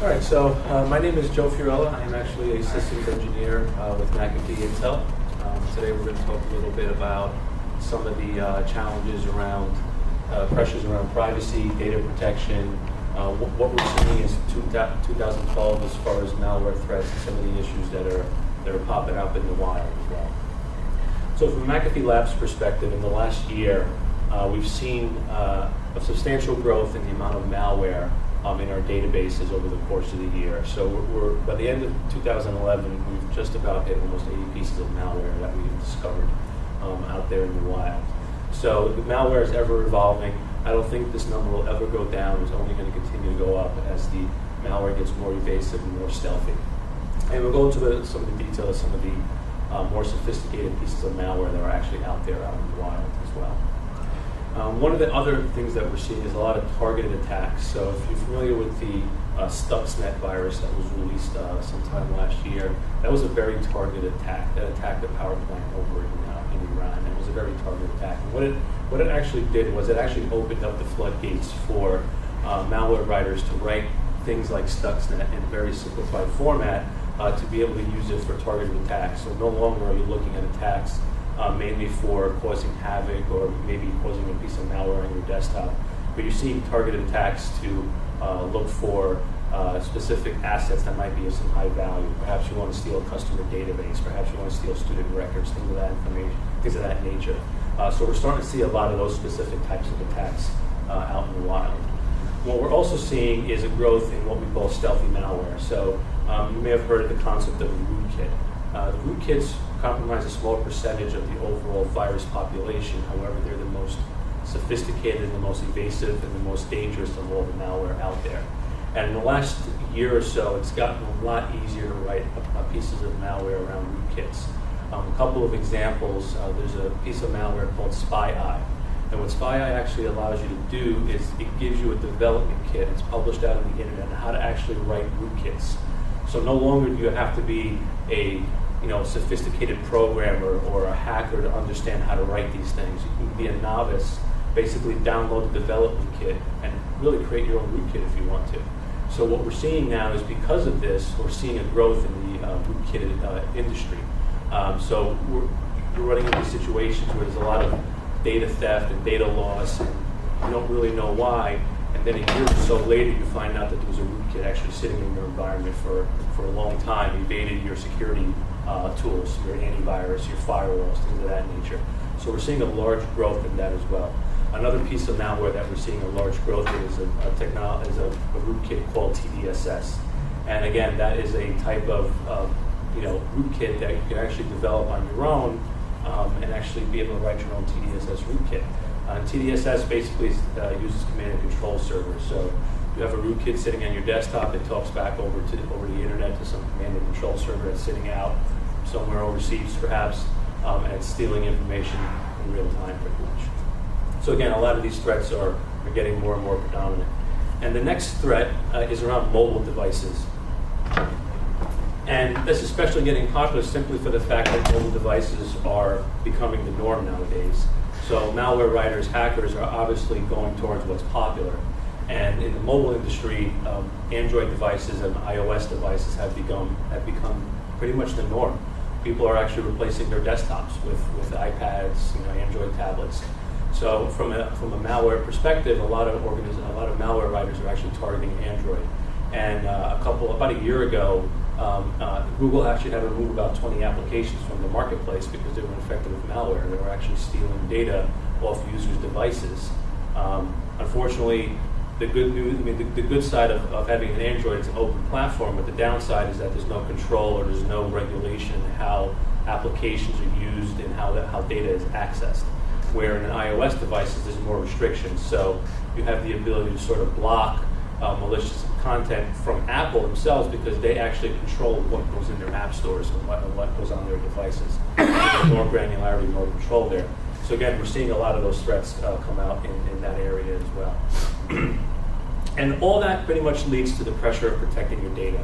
All right, so my name is Joe Fiorella. I am actually a systems engineer with McAfee Intel. Today we're going to talk a little bit about some of the challenges around pressures around privacy, data protection, what we're seeing is 2012 as far as malware threats and some of the issues that are popping up in the wild as well. So from a McAfee Labs perspective, in the last year, we've seen a substantial growth in the amount of malware in our databases over the course of the year. So we're by the end of 2011, we've just about hit almost 80 pieces of malware that we've discovered out there in the wild. So the malware is ever evolving. I don't think this number will ever go down. It's only going to continue to go up as the malware gets more evasive and more stealthy. And we'll go into some of the details, some of the more sophisticated pieces of malware that are actually out there out in the wild as well. One of the other things that we're seeing is a lot of targeted attacks. So if you're familiar with the Stuxnet virus that was released sometime last year, that was a very targeted attack. That attacked the power plant over in Iran. It was a very targeted attack. And what it actually did was it actually opened up the floodgates for malware writers to write things like Stuxnet in very simplified format to be able to use it for targeted attacks. So no longer are you looking at attacks mainly for causing havoc or maybe causing a piece of malware on your desktop, but you're seeing targeted attacks to look for specific assets that might be of some high value. Perhaps you want to steal a customer database, perhaps you want to steal student records, things of that information, things of that nature. So we're starting to see a lot of those specific types of attacks out in the wild. What we're also seeing is a growth in what we call stealthy malware. So you may have heard of the concept of a rootkit. The rootkits comprise a small percentage of the overall virus population. However, they're the most sophisticated, the most evasive, and the most dangerous of all the malware out there. And in the last year or so, it's gotten a lot easier to write pieces of malware around rootkits. A couple of examples, there's a piece of malware called SpyEye. And what SpyEye actually allows you to do is it gives you a development kit. It's published out on the internet on how to actually write rootkits. So no longer do you have to be a sophisticated programmer or a hacker to understand how to write these things. You can be a novice, basically download the development kit and really create your own rootkit if you want to. So what we're seeing now is because of this, we're seeing a growth in the rootkit industry. So we're running into situations where there's a lot of data theft and data loss, and you don't really know why. And then a year or so later, you find out that there was a rootkit actually sitting in your environment for a long time, evaded your security tools, your antivirus, your firewalls, things of that nature. So we're seeing a large growth in that as well. Another piece of malware that we're seeing a large growth in is a rootkit called TDSS. And again, that is a type of rootkit that you can actually develop on your own and actually be able to write your own TDSS rootkit. TDSS basically uses command and control servers. So you have a rootkit sitting on your desktop that talks back over the internet to some command and control server that's sitting out somewhere overseas perhaps, and it's stealing information in real time pretty much. So again, a lot of these threats are getting more and more predominant. And the next threat is around mobile devices. And this is especially getting popular simply for the fact that mobile devices are becoming the norm nowadays. So malware writers, hackers are obviously going towards what's popular. And in the mobile industry, Android devices and iOS devices have become pretty much the norm. People are actually replacing their desktops with iPads, Android tablets. So from a malware perspective, a lot of malware writers are actually targeting Android. And about a year ago, Google actually had to remove about 20 applications from the marketplace because they were infected with malware. They were actually stealing data off users' devices. Unfortunately, the good side of having an Android is an open platform, but the downside is that there's no control or there's no regulation how applications are used and how data is accessed. Where in an iOS devices, there's more restrictions. So you have the ability to sort of block malicious content from Apple themselves because they actually control what goes in their app stores and what goes on their devices. There's more granularity, more control there. So again, we're seeing a lot of those threats come out in that area as well. And all that pretty much leads to the pressure of protecting your data.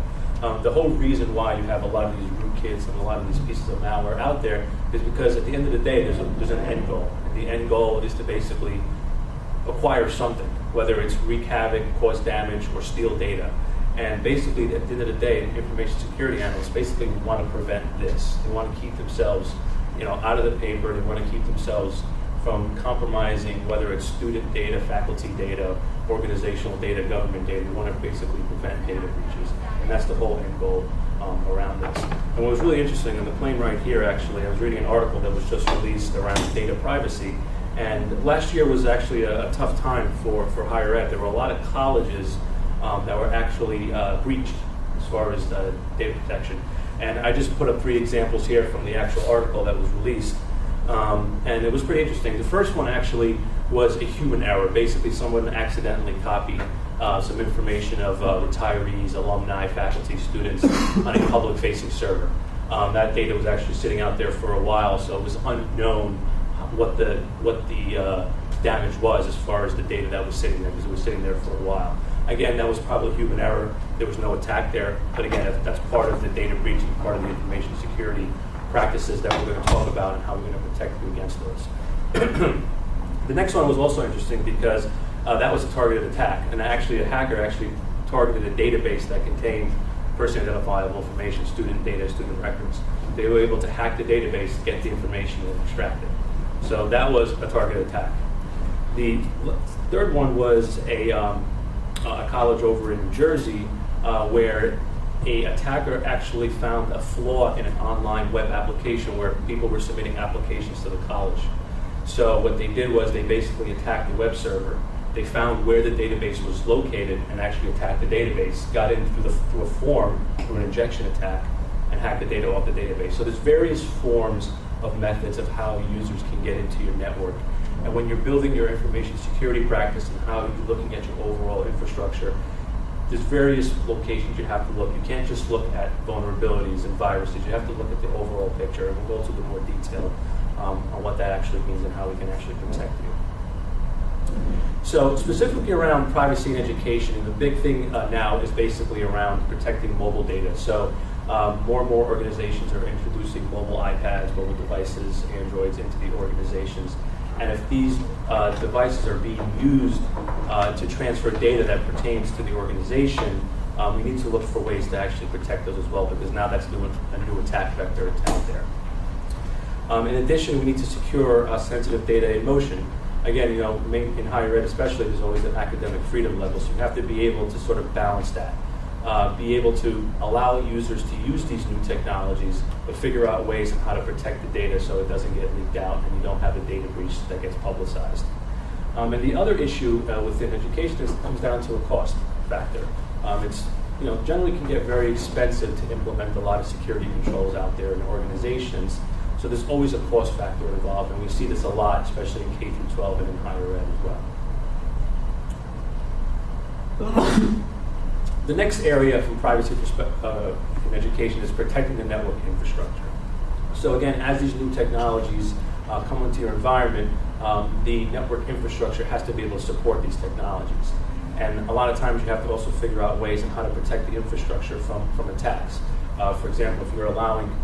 The whole reason why you have a lot of these rootkits and a lot of these pieces of malware out there is because at the end of the day, there's an end goal. And the end goal is to basically acquire something, whether it's wreak havoc, cause damage, or steal data. And basically, at the end of the day, information security analysts basically want to prevent this. They want to keep themselves, out of the paper. They want to keep themselves from compromising, whether it's student data, faculty data, organizational data, government data. They want to basically prevent data breaches, and that's the whole end goal around this. And what was really interesting, on the plane right here, actually, I was reading an article that was just released around data privacy. And last year was actually a tough time for higher ed. There were a lot of colleges that were actually breached as far as data protection. And I just put up 3 examples here from the actual article that was released. And it was pretty interesting. The first one actually was a human error. Basically, someone accidentally copied some information of retirees, alumni, faculty, students on a public-facing server. That data was actually sitting out there for a while, so it was unknown what the damage was as far as the data that was sitting there, because it was sitting there for a while. Again, that was probably human error. There was no attack there, but again, that's part of the data breach and part of the information security practices that we're going to talk about and how we're going to protect you against those. The next one was also interesting because that was a targeted attack, and actually a hacker actually targeted a database that contained personally identifiable information, student data, student records. They were able to hack the database, get the information, and extract it. So that was a targeted attack. The third one was a college over in New Jersey where an attacker actually found a flaw in an online web application where people were submitting applications to the college. So what they did was they basically attacked the web server. They found where the database was located and actually attacked the database, got in through a form, through an injection attack, and hacked the data off the database. So there's various forms of methods of how users can get into your network. And when you're building your information security practice and how you're looking at your overall infrastructure, there's various locations you have to look. You can't just look at vulnerabilities and viruses. You have to look at the overall picture, and we'll go into more detail on what that actually means and how we can actually protect you. So specifically around privacy and education, the big thing now is basically around protecting mobile data. So more and more organizations are introducing mobile iPads, mobile devices, Androids into the organizations. And if these devices are being used to transfer data that pertains to the organization, we need to look for ways to actually protect those as well, because now that's a new attack vector out there. In addition, we need to secure sensitive data in motion. Again, in higher ed especially, there's always an academic freedom level, so you have to be able to sort of balance that. Be able to allow users to use these new technologies, but figure out ways on how to protect the data so it doesn't get leaked out and you don't have a data breach that gets publicized. And the other issue within education comes down to a cost factor. It's generally can get very expensive to implement a lot of security controls out there in organizations. So there's always a cost factor involved, and we see this a lot, especially in K through 12 and in higher ed as well. The next area from privacy perspective in education is protecting the network infrastructure. So again, as these new technologies come into your environment, the network infrastructure has to be able to support these technologies. And a lot of times you have to also figure out ways on how to protect the infrastructure from attacks. For example, if you're allowing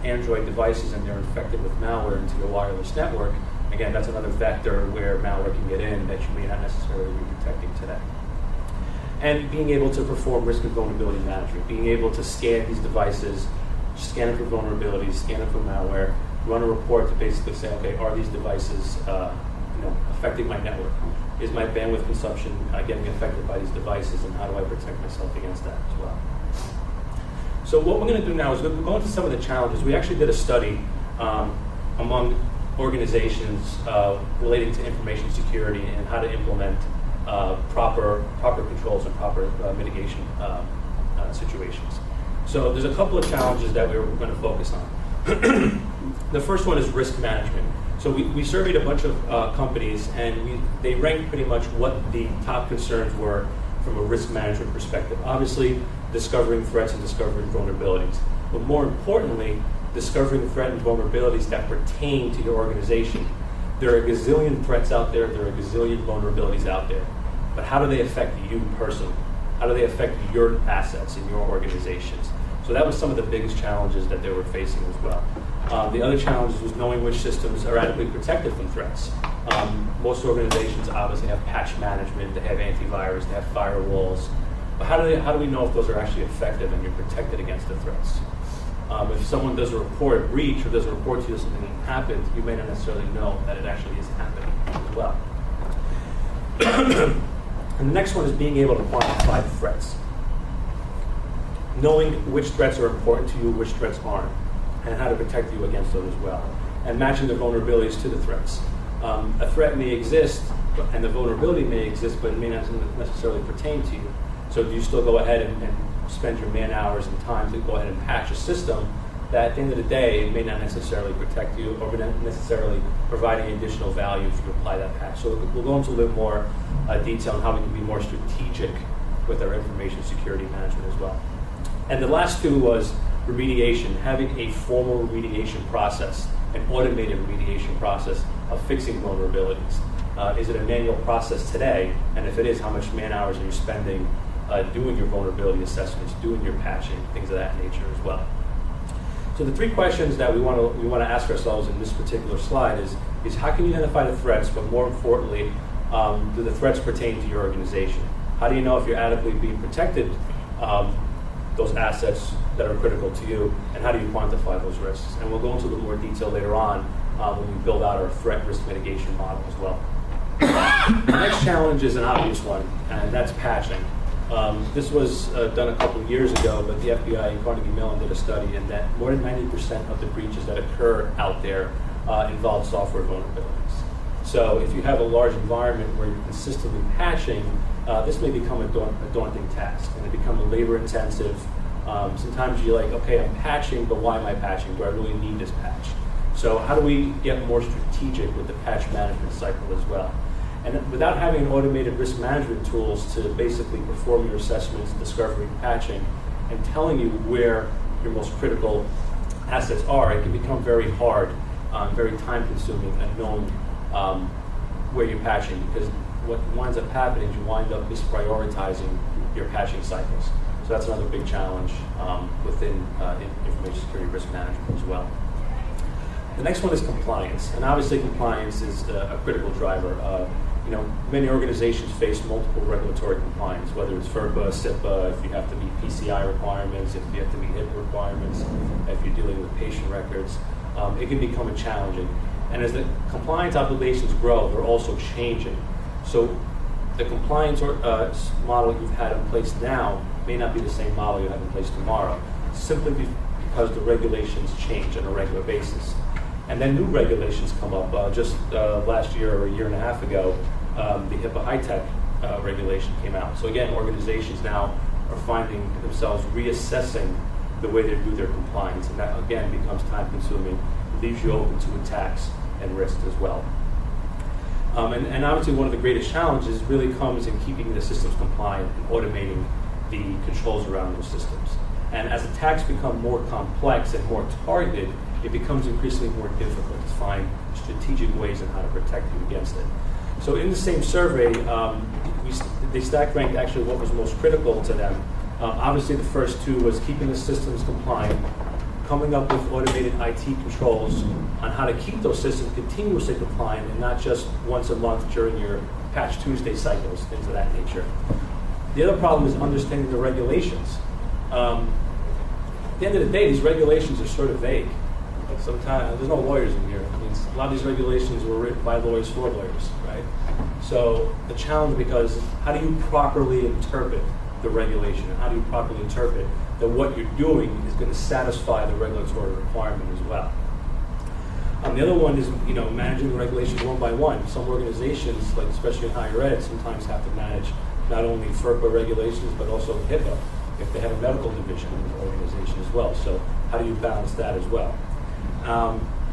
Android devices and they're infected with malware into your wireless network, again, that's another vector where malware can get in that you may not necessarily be protecting today. And being able to perform risk and vulnerability management, being able to scan these devices, scan them for vulnerabilities, scan them for malware, run a report to basically say, okay, are these devices affecting my network? Is my bandwidth consumption getting affected by these devices, and how do I protect myself against that as well? So what we're going to do now is we'll go into some of the challenges. We actually did a study among organizations relating to information security and how to implement proper controls and proper mitigation situations. So there's a couple of challenges that we're going to focus on. The first one is risk management. So we surveyed a bunch of companies, and they ranked pretty much what the top concerns were from a risk management perspective. Obviously, discovering threats and discovering vulnerabilities. But more importantly, discovering threat and vulnerabilities that pertain to your organization. There are a gazillion threats out there, there are a gazillion vulnerabilities out there. But how do they affect you personally? How do they affect your assets in your organizations? So that was some of the biggest challenges that they were facing as well. The other challenge was knowing which systems are adequately protected from threats. Most organizations obviously have patch management, they have antivirus, they have firewalls, But how do we know if those are actually effective and you're protected against the threats? If someone does a report a breach or does a report to you that something happened, you may not necessarily know that it actually is happening as well. And the next one is being able to quantify the threats. Knowing which threats are important to you, which threats aren't, and how to protect you against those as well. And matching the vulnerabilities to the threats. A threat may exist, and the vulnerability may exist, but it may not necessarily pertain to you. So do you still go ahead and spend your man hours and time to go ahead and patch a system that at the end of the day may not necessarily protect you or not necessarily provide any additional value if you apply that patch. So we'll go into a little bit more detail on how we can be more strategic with our information security management as well. And the last two was remediation, having a formal remediation process, an automated remediation process of fixing vulnerabilities. Is it a manual process today? And if it is, how much man hours are you spending doing your vulnerability assessments, doing your patching, things of that nature as well. So the three questions that we want to ask ourselves in this particular slide is how can you identify the threats, but more importantly, do the threats pertain to your organization? How do you know if you're adequately being protected, those assets that are critical to you, and how do you quantify those risks? And we'll go into a little more detail later on when we build out our threat risk mitigation model as well. The next challenge is an obvious one, and that's patching. This was done a couple of years ago, but the FBI and Carnegie Mellon did a study, and that more than 90% of the breaches that occur out there involve software vulnerabilities. So if you have a large environment where you're consistently patching, this may become a daunting task, and it becomes labor intensive. Sometimes you're like, okay, I'm patching, but why am I patching? Do I really need this patch? So how do we get more strategic with the patch management cycle as well? And without having automated risk management tools to basically perform your assessments, discovery, patching, and telling you where your most critical assets are, it can become very hard, very time-consuming, and knowing where you're patching, because what winds up happening is you wind up misprioritizing your patching cycles. So that's another big challenge within information security risk management as well. The next one is compliance, and obviously compliance is a critical driver. Many organizations face multiple regulatory compliance, whether it's FERPA, SIPA, if you have to meet PCI requirements, if you have to meet HIPAA requirements, if you're dealing with patient records, it can become challenging. And as the compliance obligations grow, they're also changing. So the compliance model you've had in place now may not be the same model you have in place tomorrow, simply because the regulations change on a regular basis. And then new regulations come up. Just last year or a year and a half ago, the HIPAA high-tech regulation came out. So again, organizations now are finding themselves reassessing the way they do their compliance, and that again becomes time-consuming, leaves you open to attacks and risks as well. And obviously one of the greatest challenges really comes in keeping the systems compliant and automating the controls around those systems. And as attacks become more complex and more targeted, it becomes increasingly more difficult to find strategic ways on how to protect you against it. So in the same survey, they stack ranked actually what was most critical to them. Obviously the first two was keeping the systems compliant, coming up with automated IT controls on how to keep those systems continuously compliant and not just once a month during your Patch Tuesday cycles, things of that nature. The other problem is understanding the regulations. At the end of the day, these regulations are sort of vague. Sometimes there's no lawyers in here. I mean, a lot of these regulations were written by lawyers for lawyers, right? So the challenge because how do you properly interpret the regulation? How do you properly interpret that what you're doing is going to satisfy the regulatory requirement as well? The other one is, managing the regulations one by one. Some organizations, like especially in higher ed, sometimes have to manage not only FERPA regulations but also HIPAA if they have a medical division in the organization as well. So how do you balance that as well?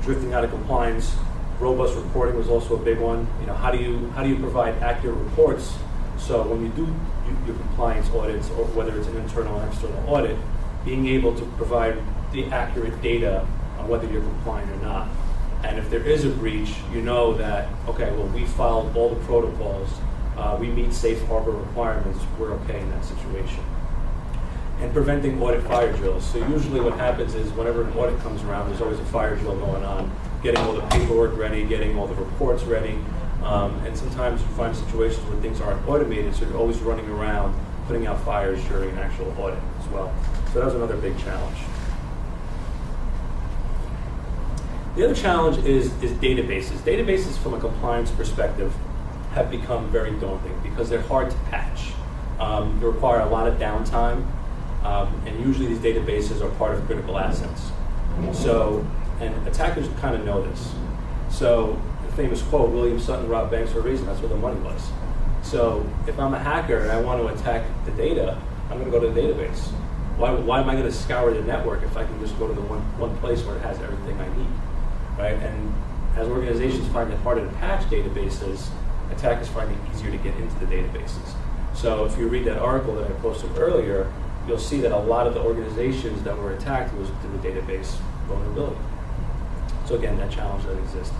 Drifting out of compliance, robust reporting was also a big one. How do you provide accurate reports? So when you do your compliance audits, or whether it's an internal or external audit, being able to provide the accurate data on whether you're compliant or not. And if there is a breach, you know that, okay, well, we followed all the protocols, we meet safe harbor requirements, we're okay in that situation. And preventing audit fire drills. So usually what happens is whenever an audit comes around, there's always a fire drill going on, getting all the paperwork ready, getting all the reports ready. And sometimes you find situations where things aren't automated, so you're always running around putting out fires during an actual audit as well. So that was another big challenge. The other challenge is databases. Databases from a compliance perspective have become very daunting because they're hard to patch. They require a lot of downtime, and usually these databases are part of critical assets. So, and attackers kind of know this. So, the famous quote, William Sutton robbed banks for a reason, that's where the money was. So, if I'm a hacker and I want to attack the data, I'm going to go to the database. Why am I going to scour the network if I can just go to the one place where it has everything I need, right? And as organizations find it harder to patch databases, attackers find it easier to get into the databases. So if you read that article that I posted earlier, you'll see that a lot of the organizations that were attacked was through the database vulnerability. So again, that challenge that exists.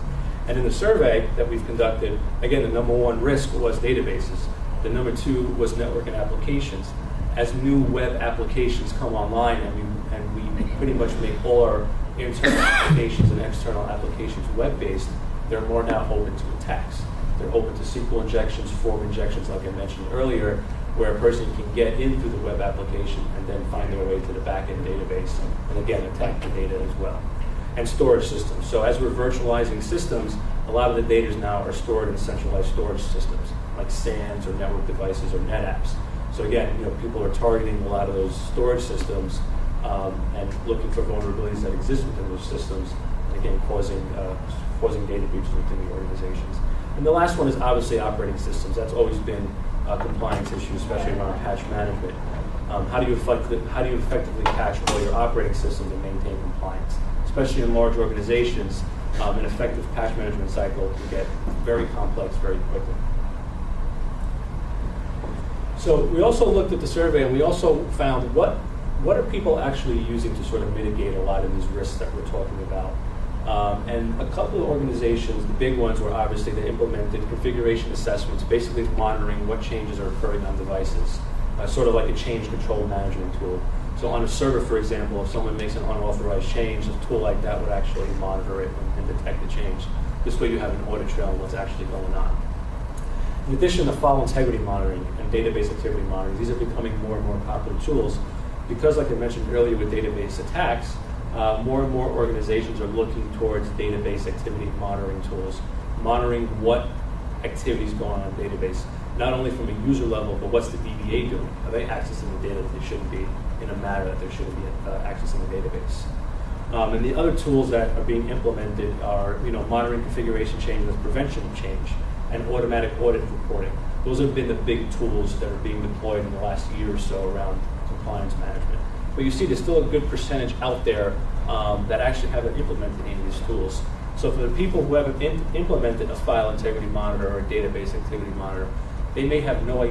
And in the survey that we've conducted, again, the number one risk was databases. The number two was network and applications. As new web applications come online and we pretty much make all our internal applications and external applications web-based, they're more now open to attacks. They're open to SQL injections, form injections, like I mentioned earlier, where a person can get in through the web application and then find their way to the back-end database and again attack the data as well. And storage systems. So as we're virtualizing systems, a lot of the data now are stored in centralized storage systems, like SANs or network devices or NetApps. So again, people are targeting a lot of those storage systems and looking for vulnerabilities that exist within those systems, and again, causing data breaches within the organizations. And the last one is obviously operating systems. That's always been a compliance issue, especially around patch management. How do you effectively patch all your operating systems and maintain compliance? Especially in large organizations, an effective patch management cycle can get very complex very quickly. So we also looked at the survey, and we also found what are people actually using to sort of mitigate a lot of these risks that we're talking about. And a couple of organizations, the big ones were obviously they implemented configuration assessments, basically monitoring what changes are occurring on devices, sort of like a change control management tool. So on a server, for example, if someone makes an unauthorized change, a tool like that would actually monitor it and detect the change. This way you have an audit trail on what's actually going on. In addition to file integrity monitoring and database activity monitoring, these are becoming more and more popular tools because, like I mentioned earlier with database attacks, more and more organizations are looking towards database activity monitoring tools, monitoring what activities going on in the database, not only from a user level, but what's the DBA doing? Are they accessing the data that they shouldn't be in a manner that they shouldn't be accessing the database? And the other tools that are being implemented are, monitoring configuration change with prevention of change and automatic audit reporting. Those have been the big tools that are being deployed in the last year or so around compliance management. But you see there's still a good percentage out there that actually haven't implemented any of these tools. So for the people who haven't implemented a file integrity monitor or a database activity monitor, they may have no